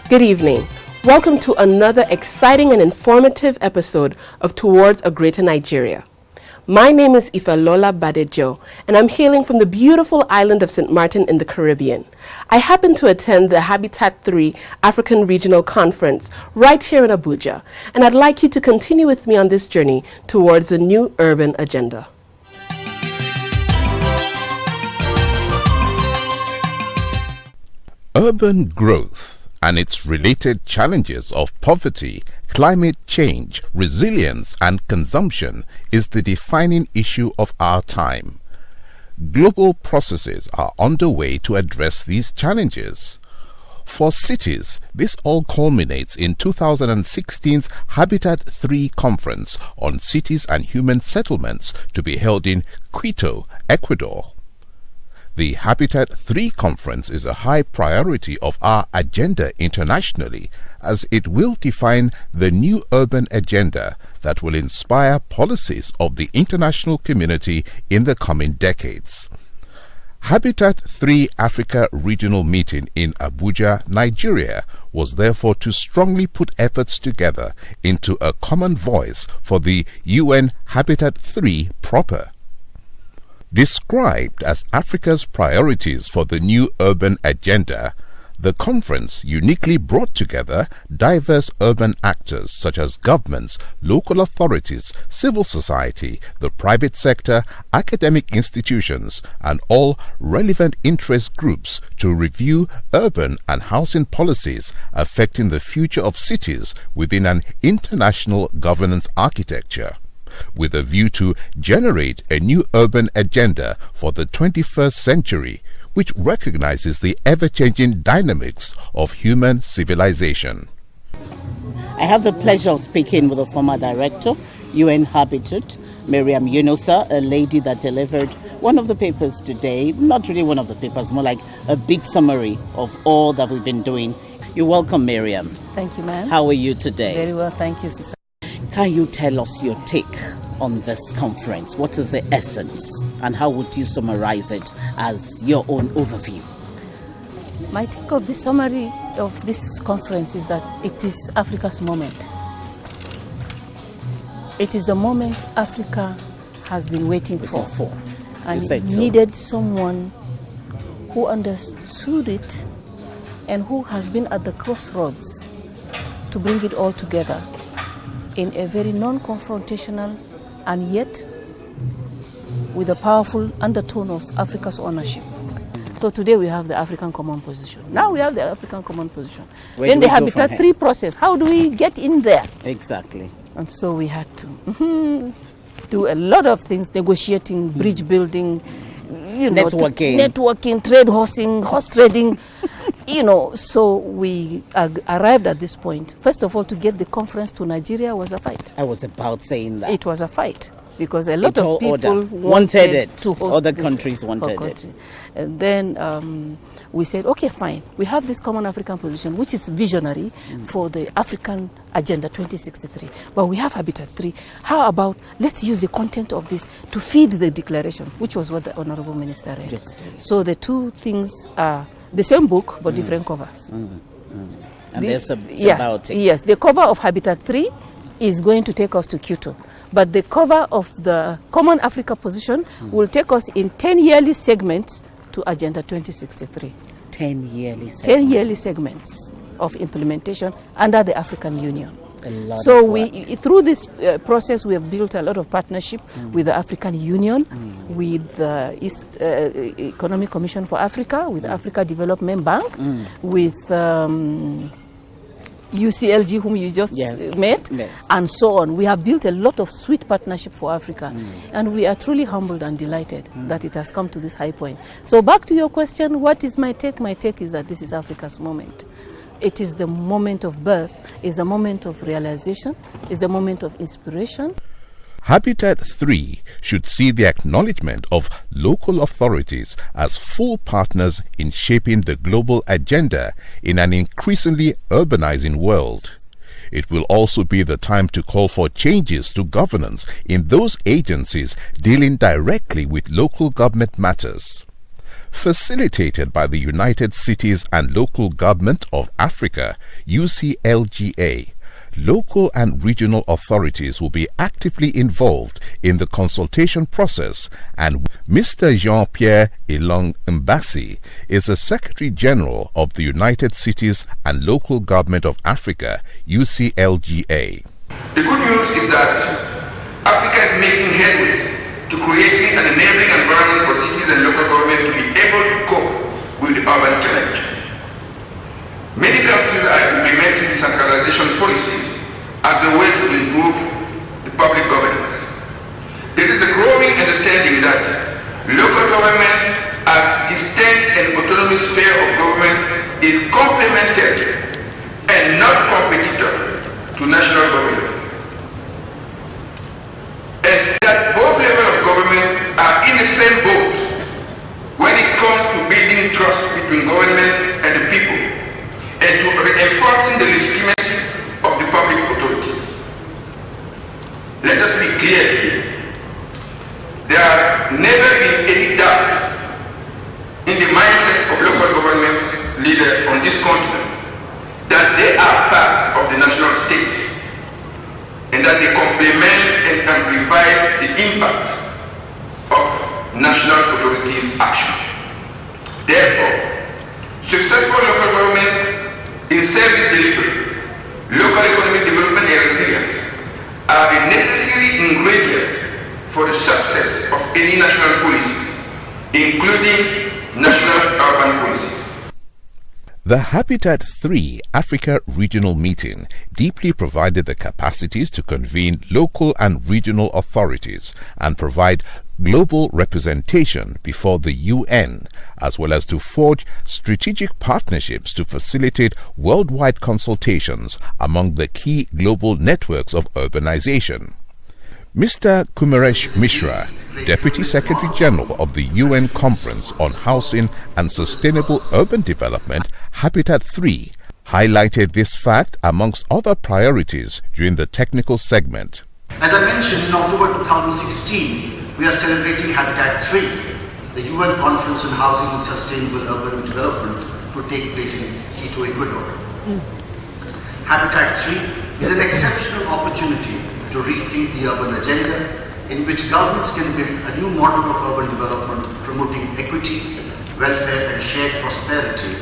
Good evening. Welcome to another exciting and informative episode of Towards a Greater Nigeria. My name is Ifelola Badejo, and I'm hailing from the beautiful island of St. Martin in the Caribbean. I happen to attend the Habitat 3 African Regional Conference right here in Abuja, and I'd like you to continue with me on this journey towards the new urban agenda. Urban growth and its related challenges of poverty, climate change, resilience, and consumption is the defining issue of our time. Global processes are underway to address these challenges. For cities, this all culminates in 2016's Habitat 3 Conference on Cities and Human Settlements to be held in Quito, Ecuador. The Habitat 3 Conference is a high priority of our agenda internationally, as it will define the new urban agenda that will inspire policies of the international community in the coming decades. Habitat 3 Africa Regional Meeting in Abuja, Nigeria was therefore to strongly put efforts together into a common voice for the UN Habitat 3 proper. Described as Africa's priorities for the new urban agenda, the conference uniquely brought together diverse urban actors such as governments, local authorities, civil society, the private sector, academic institutions, and all relevant interest groups to review urban and housing policies affecting the future of cities within an international governance architecture, with a view to generate a new urban agenda for the 21st century, which recognizes the ever-changing dynamics of human civilization. I have the pleasure of speaking with the former director, UN Habitat, Miriam Yunusa, a lady that delivered one of the papers today, not really one of the papers, more like a big summary of all that we've been doing. You're welcome, Miriam. Thank you, ma'am. How are you today? Very well, thank you, sister. Can you tell us your take on this conference? What is the essence, and how would you summarize it as your own overview? My take of the summary of this conference is that it is Africa's moment. It is the moment Africa has been waiting for. And it needed someone who understood it and who has been at the crossroads to bring it all together in a very non-confrontational and yet with a powerful undertone of Africa's ownership. So today we have the African Common Position. Now we have the African Common Position. Then the Habitat 3 process. How do we get in there? Exactly. And so we had to do a lot of things, negotiating, bridge building, networking, trade horsing, horse trading. So we arrived at this point. First of all, to get the conference to Nigeria was a fight. I was about saying that. It was a fight because a lot of people wanted it to host other countries wanted it. And then we said, okay, fine. We have this common African position, which is visionary for the African Agenda 2063. But we have Habitat 3. How about let's use the content of this to feed the declaration, which was what the Honorable Minister read. So the two things are the same book, but different covers. And there's about it. Yes, the cover of Habitat 3 is going to take us to Quito. But the cover of the Common Africa Position will take us in 10 yearly segments to Agenda 2063. 10 yearly segments. 10 yearly segments of implementation under the African Union. So through this process, we have built a lot of partnership with the African Union, with the East Economic Commission for Africa, with the Africa Development Bank, with UCLG, whom you just met, and so on. We have built a lot of sweet partnership for Africa, and we are truly humbled and delighted that it has come to this high point. So back to your question, what is my take? My take is that this is Africa's moment. It is the moment of birth, it's the moment of realization, it's the moment of inspiration. Habitat 3 should see the acknowledgement of local authorities as full partners in shaping the global agenda in an increasingly urbanizing world. It will also be the time to call for changes to governance in those agencies dealing directly with local government matters. facilitated by the United Cities and Local Government of Africa, UCLGA. Local and regional authorities will be actively involved in the consultation process, and Mr. Jean-Pierre Elong Mbasi is the Secretary General of the United Cities and Local Government of Africa, UCLGA. The good news is that Africa is making headway to creating an enabling environment for cities and local government to be able to cope with the urban challenge. Many countries are implementing decentralization policies as a way to improve the public governance. There is a growing understanding that local government as distinct and autonomous sphere of government is complementary and not competitor to national government. And that both levels of government are in the same boat when it comes to building trust between government and the people, and to reinforcing the legitimacy of the public authorities. Let us be clear here. There has never been any doubt in the mindset of local government leaders on this continent that they are part of the national state and that they complement and amplify the impact of national authorities' action. Therefore, successful local government in service delivery, local economic development and resilience are the necessary ingredient for the success of any national policies, including national urban policies. The Habitat 3 Africa Regional Meeting deeply provided the capacities to convene local and regional authorities and provide global representation before the UN, as well as to forge strategic partnerships to facilitate worldwide consultations among the key global networks of urbanization. Mr. Kumaresh Mishra, Deputy Secretary General of the UN Conference on Housing and Sustainable Urban Development, Habitat 3, highlighted this fact amongst other priorities during the technical segment. As I mentioned, in October 2016, we are celebrating Habitat 3, the UN Conference on Housing and Sustainable Urban Development to take place in Quito, Ecuador. Habitat 3 is an exceptional opportunity to rethink the urban agenda, in which governments can build a new model of urban development promoting equity, welfare and shared prosperity,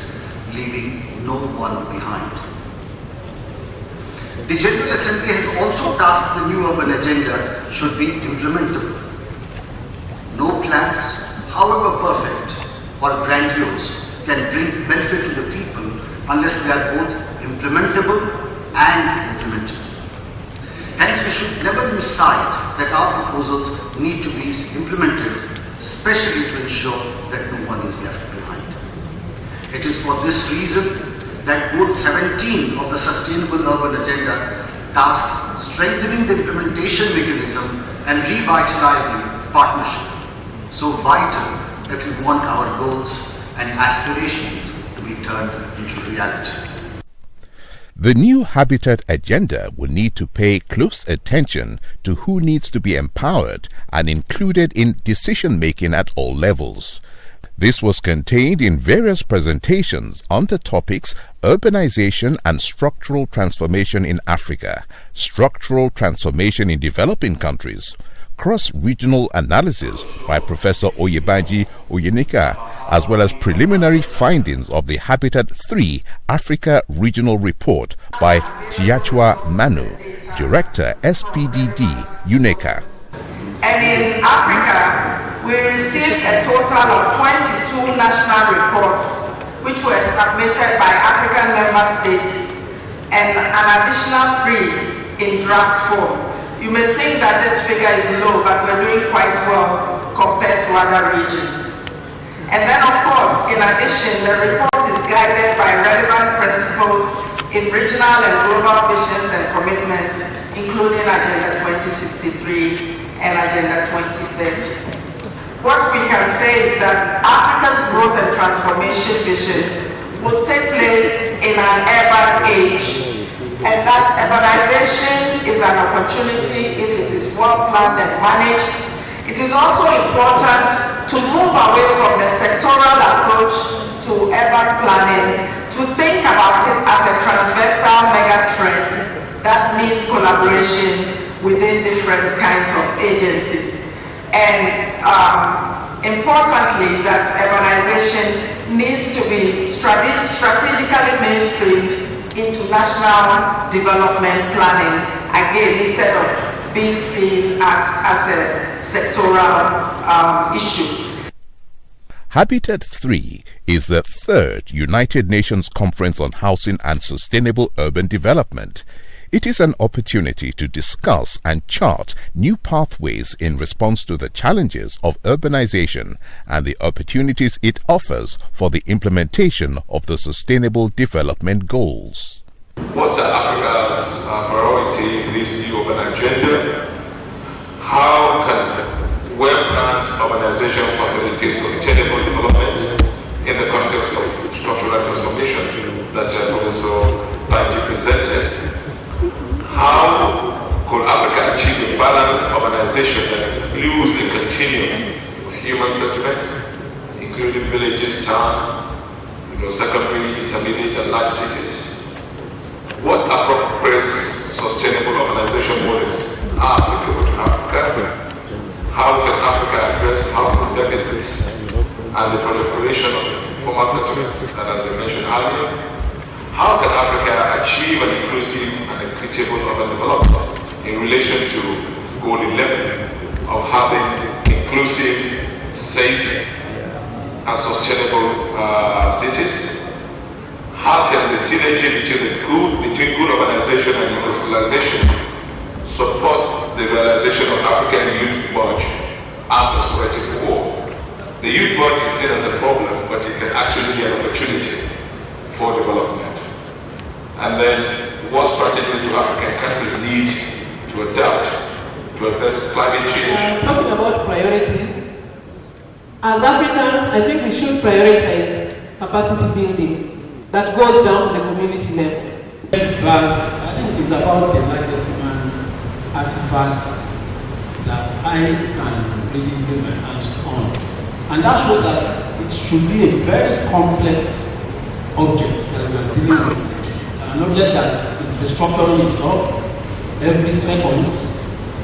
leaving no one behind. The General Assembly has also tasked the new urban agenda should be implementable. No plans, however perfect or grandiose, can bring benefit to the people unless they are both implementable and implemented. Hence, we should never lose sight that our proposals need to be implemented, especially to ensure that no one is left behind. It is for this reason that Goal 17 of the Sustainable Urban Agenda tasks strengthening the implementation mechanism and revitalizing partnership, so vital if we want our goals and aspirations to be turned into reality. The new Habitat Agenda will need to pay close attention to who needs to be empowered and included in decision-making at all levels. This was contained in various presentations on the topics Urbanization and Structural Transformation in Africa, Structural Transformation in Developing Countries, Cross-Regional Analysis by Professor Oyebanji Oyenika, as well as preliminary findings of the Habitat 3 Africa Regional Report by Tiachua Manu, Director SPDD UNECA. And in Africa, we received a total of 22 national reports which were submitted by African member states and an additional 3 in draft form. You may think that this figure is low, but we're doing quite well compared to other regions. And then, of course, in addition, the report is guided by relevant principles in regional and global visions and commitments, including Agenda 2063 and Agenda 2030. What we can say is that Africa's growth and transformation vision will take place in an urban age, and that urbanization is an opportunity if it is well planned and managed, It is also important to move away from the sectoral approach to urban planning to think about it as a transversal megatrend that needs collaboration within different kinds of agencies. And importantly, that urbanization needs to be strategically mainstreamed into national development planning, again, instead of being seen as a sectoral issue. Habitat 3 is the third United Nations Conference on Housing and Sustainable Urban Development. It is an opportunity to discuss and chart new pathways in response to the challenges of urbanization and the opportunities it offers for the implementation of the Sustainable Development Goals. What's Africa's priority in this new urban agenda? How can well-planned urbanization facilitate sustainable development in the context of structural transformation that Professor Banji presented? How could Africa achieve a balanced urbanization that includes a continuum of human sentiments, including villages, towns, secondary, intermediate, and large cities? What appropriate sustainable urbanization models are applicable to Africa? How can Africa address housing deficits and the proliferation of formal settlements that has been mentioned earlier? How can Africa achieve an inclusive and equitable urban development in relation to Goal 11 of having inclusive, safe, and sustainable cities? How can the synergy between good urbanization and industrialization support the realization of African youth budget and prosperity for all? The youth budget is seen as a problem, but it can actually be an opportunity for development. And then, what strategies do African countries need to adapt to address climate change? Talking about priorities, as Africans, I think we should prioritize capacity building that goes down to the community level. Last, I think it's about the largest human artifacts that I can really lay my hands on. And that shows that it should be a very complex object that we are dealing with. An object that is restructuring itself every second,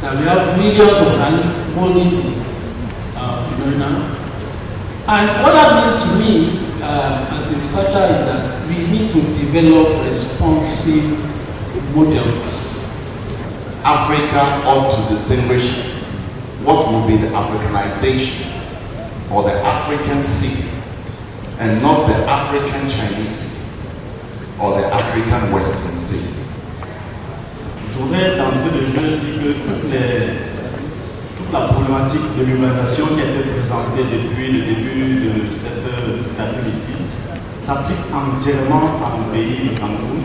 that we have millions of planets holding the phenomena. And what that means to me as a researcher is that we need to develop responsive models. Africa ought to distinguish what will be the Africanization or the African city and not the African Chinese city or the African Western city. Je voudrais d'entrée de jeu dire que toute la problématique de l'urbanisation qui a été présentée depuis le début de cette activité s'applique entièrement à mon pays, le Cameroun.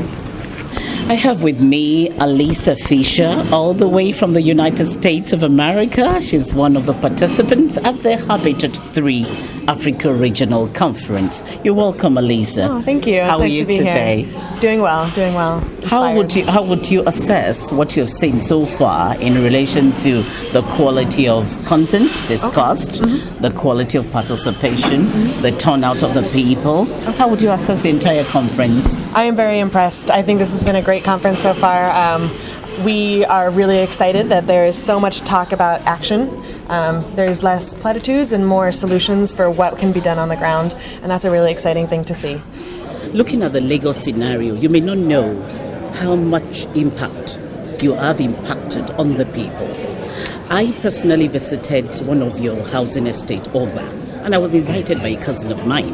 I have with me Alisa Fisher, all the way from the United States of America. She's one of the participants at the Habitat 3 Africa Regional Conference. You're welcome, Alisa. Oh, thank you. How nice are you to be today? Here. Doing well. How would you assess what you've seen so far in relation to the quality of content discussed, the quality of participation, the turnout of the people? How would you assess the entire conference? I am very impressed. I think this has been a great conference so far. We are really excited that there is so much talk about action. There's less platitudes and more solutions for what can be done on the ground, and that's a really exciting thing to see. Looking at the Lagos scenario, you may not know how much impact you have impacted on the people. I personally visited one of your housing estate, Oba, and I was invited by a cousin of mine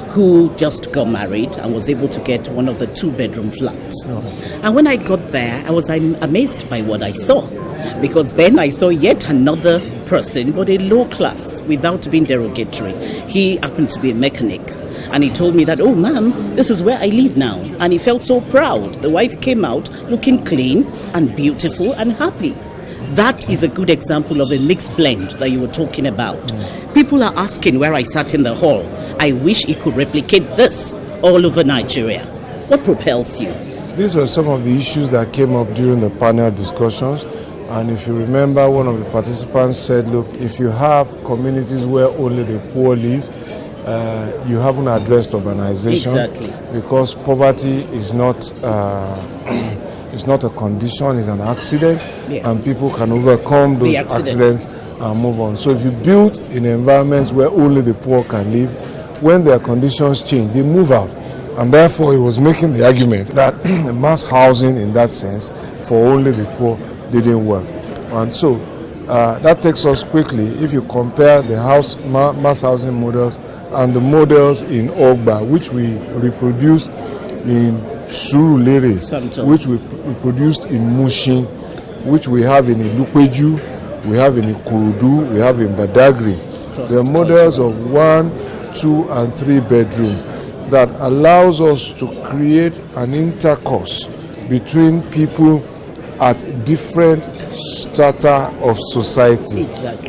who just got married and was able to get one of the 2-bedroom flats. And when I got there, I was amazed by what I saw, because then I saw yet another person, but a low class, without being derogatory. He happened to be a mechanic. And he told me that, oh, ma'am, this is where I live now. And he felt so proud. The wife came out looking clean and beautiful and happy. That is a good example of a mixed blend that you were talking about. People are asking where I sat in the hall. I wish he could replicate this all over Nigeria. What propels you? These were some of the issues that came up during the panel discussions. And if you remember, one of the participants said, look, if you have communities where only the poor live, you haven't addressed urbanization. Exactly. Because poverty is not it's not a condition, it's an accident, and people can overcome those accidents and move on. So if you build in environments where only the poor can live, when their conditions change, they move out. And therefore, he was making the argument that mass housing in that sense for only the poor didn't work. And so that takes us quickly, if you compare the mass housing models and the models in Ogba, which we reproduced in Surulere, which we produced in Mushin, which we have in Ilupeju, we have in Ikurudu, we have in Badagry. They are models of 1, 2, and 3 bedroom that allows us to create an intercourse between people at different strata of society,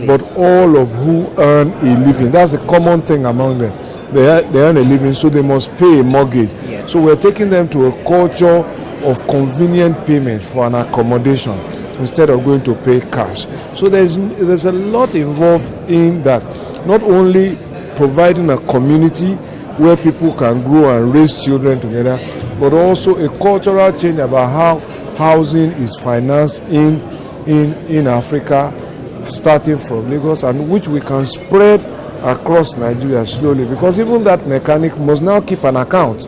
but all of who earn a living. That's a common thing among them. They earn a living, so they must pay a mortgage. So we're taking them to a culture of convenient payment for an accommodation instead of going to pay cash. So there's a lot involved in that. Not only providing a community where people can grow and raise children together, but also a cultural change about how housing is financed in Africa, starting from Lagos, and which we can spread across Nigeria slowly, because even that mechanic must now keep an account.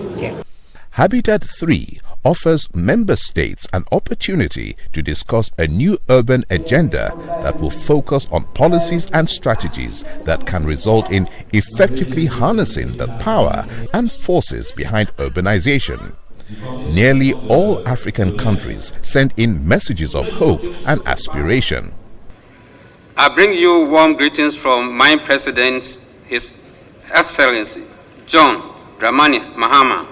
Habitat 3 offers member states an opportunity to discuss a new urban agenda that will focus on policies and strategies that can result in effectively harnessing the power and forces behind urbanization. Nearly all African countries send in messages of hope and aspiration. I bring you warm greetings from my President, His Excellency John Dramani Mahama.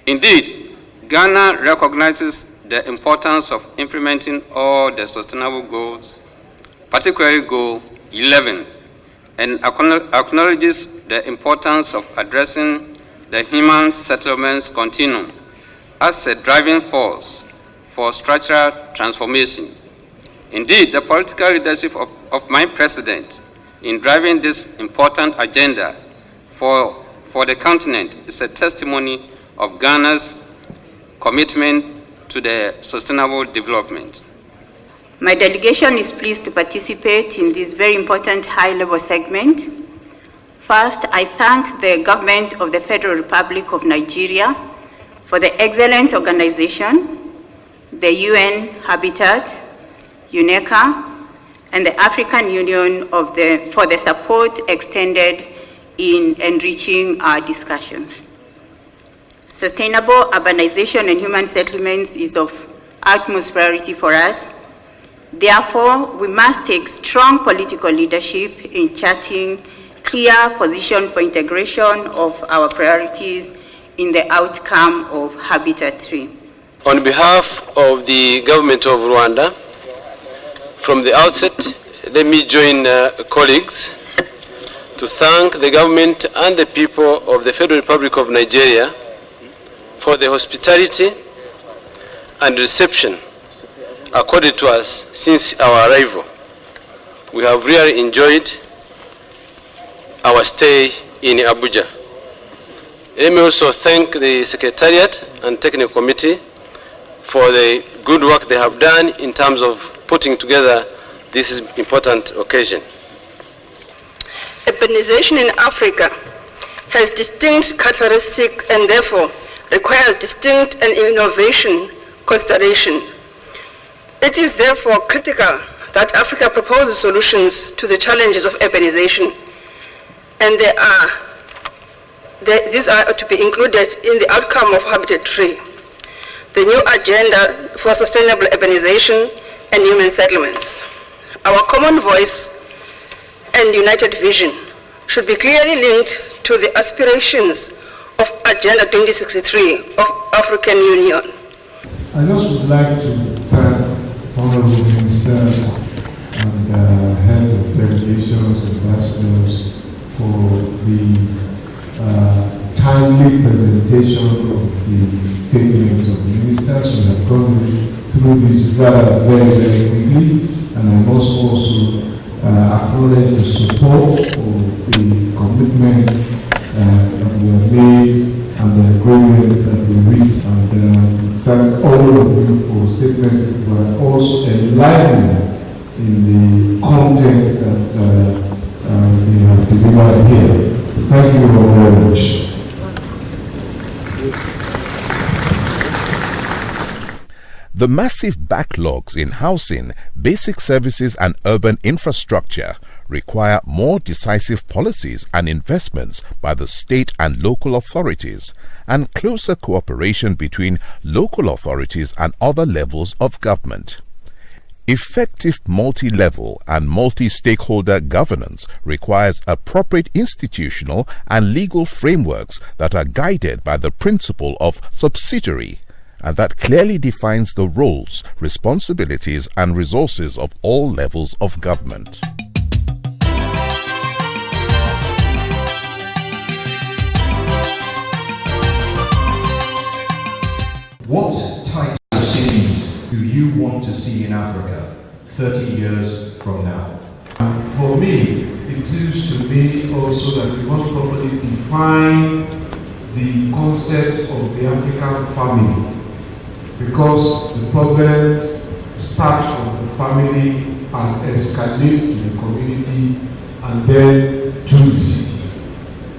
Indeed, Ghana recognizes the importance of implementing all the sustainable goals, particularly Goal 11, and acknowledges the importance of addressing the human settlements continuum as a driving force for structural transformation. Indeed, the political leadership of my President in driving this important agenda for the continent is a testimony of Ghana's commitment to the sustainable development. My delegation is pleased to participate in this very important high-level segment. First, I thank the government of the Federal Republic of Nigeria for the excellent organization, the UN Habitat, UNECA, and the African Union for the support extended in enriching our discussions. Sustainable urbanization and human settlements is of utmost priority for us. Therefore, we must take strong political leadership in charting clear position for integration of our priorities in the outcome of Habitat 3. On behalf of the government of Rwanda, from the outset, let me join colleagues to thank the government and the people of the Federal Republic of Nigeria for the hospitality and reception accorded to us since our arrival. We have really enjoyed our stay in Abuja. Let me also thank the Secretariat and Technical Committee for the good work they have done in terms of putting together this important occasion. Urbanization in Africa has distinct characteristics and therefore requires distinct and innovation consideration. It is therefore critical that Africa proposes solutions to the challenges of urbanization, and these are to be included in the outcome of Habitat 3, the new agenda for sustainable urbanization and human settlements. Our common voice and united vision should be clearly linked to the aspirations of Agenda 2063 of African Union. I just would like to thank honorable ministers and heads of delegations, ambassadors for the timely presentation of the statements of ministers who have gone through move this very, very quickly, and I must also acknowledge the support of the commitment that we have made and the agreements that we reached, and thank all of you for statements that were also enlightening in the content that we have delivered here. Thank you all very much. The massive backlogs in housing, basic services and urban infrastructure require more decisive policies and investments by the state and local authorities, and closer cooperation between local authorities and other levels of government. Effective multi-level and multi-stakeholder governance requires appropriate institutional and legal frameworks that are guided by the principle of subsidiary, and that clearly defines the roles, responsibilities and resources of all levels of government. What types of cities do you want to see in Africa 30 years from now? For me, it seems to me also that we must properly define the concept of the African family, because the problems start from the family and escalate to the community and then to the city.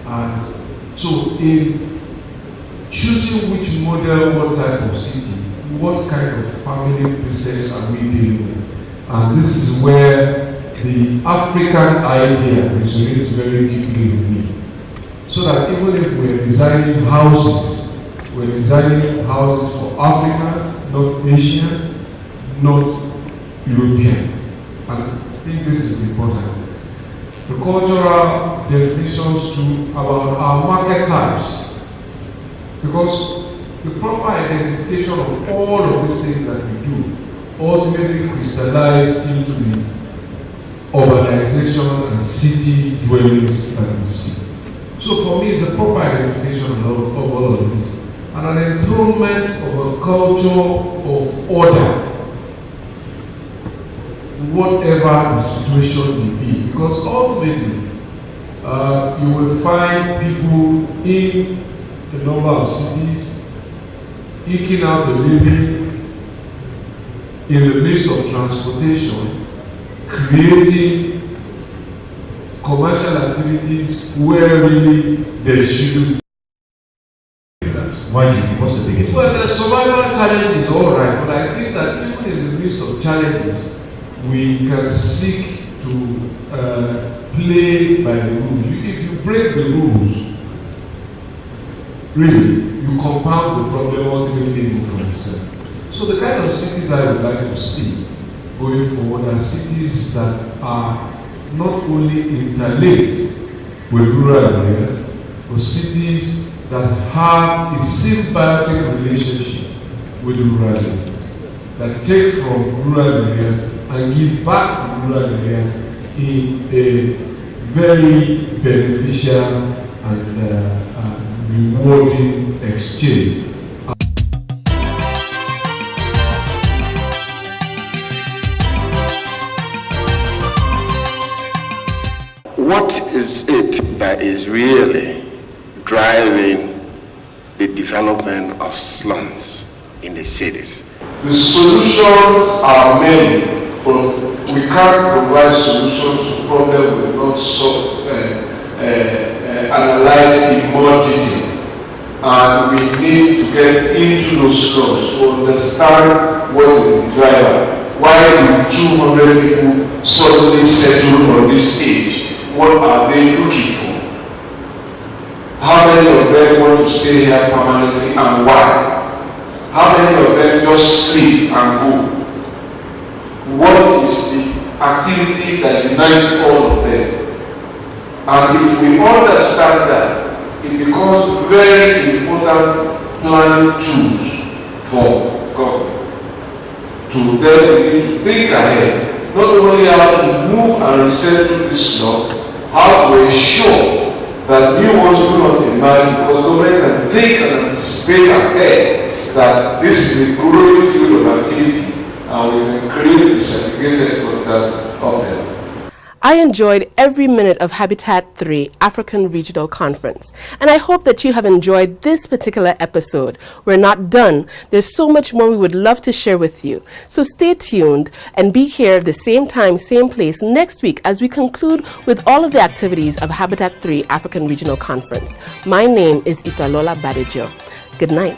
And so in choosing which model, what type of city, what kind of family precepts are we dealing with? And this is where the African idea resonates very deeply with me. So that even if we're designing houses for Africans, not Asian, not European. And I think this is important. The cultural definitions too about our market types. Because the proper identification of all of these things that we do ultimately crystallize into the urbanization and city dwellings that we see. So for me, it's a proper identification of all of this, and an enthronement of a culture of order, whatever the situation may be. Because ultimately, you will find people in a number of cities eking out a living in the midst of transportation, creating commercial activities where really there shouldn't be. Why do you think? What's the biggest? Well, the survival challenge is all right, but I think that even in the midst of challenges, we can seek to play by the rules. If you break the rules, really, you compound the problem ultimately from yourself. So the kind of cities I would like to see going forward are cities that are not only interlinked with rural areas, but cities that have a symbiotic relationship with rural areas, that take from rural areas and give back to rural areas in a very beneficial and rewarding exchange. What is it that is really driving the development of slums in the cities? The solutions are many, but we can't provide solutions to problems we not analyze in more detail. And we need to get into those slums to understand what is the driver. Why do 200 people suddenly settle on this stage? What are they looking for? How many of them want to stay here permanently and why? How many of them just sleep and go? What is the activity that unites all of them? And if we understand that, it becomes very important planning tools for government to then begin to think ahead, not only how to move and resettle this law, how to ensure that new ones do not emerge, because government can think and anticipate ahead that this is a growing field of activity and we've increased the segregated clusters of them. I enjoyed every minute of Habitat 3 African Regional Conference, and I hope that you have enjoyed this particular episode. We're not done. There's so much more we would love to share with you. So stay tuned and be here at the same time, same place next week as we conclude with all of the activities of Habitat 3 African Regional Conference. My name is Ifalola Badejo. Good night.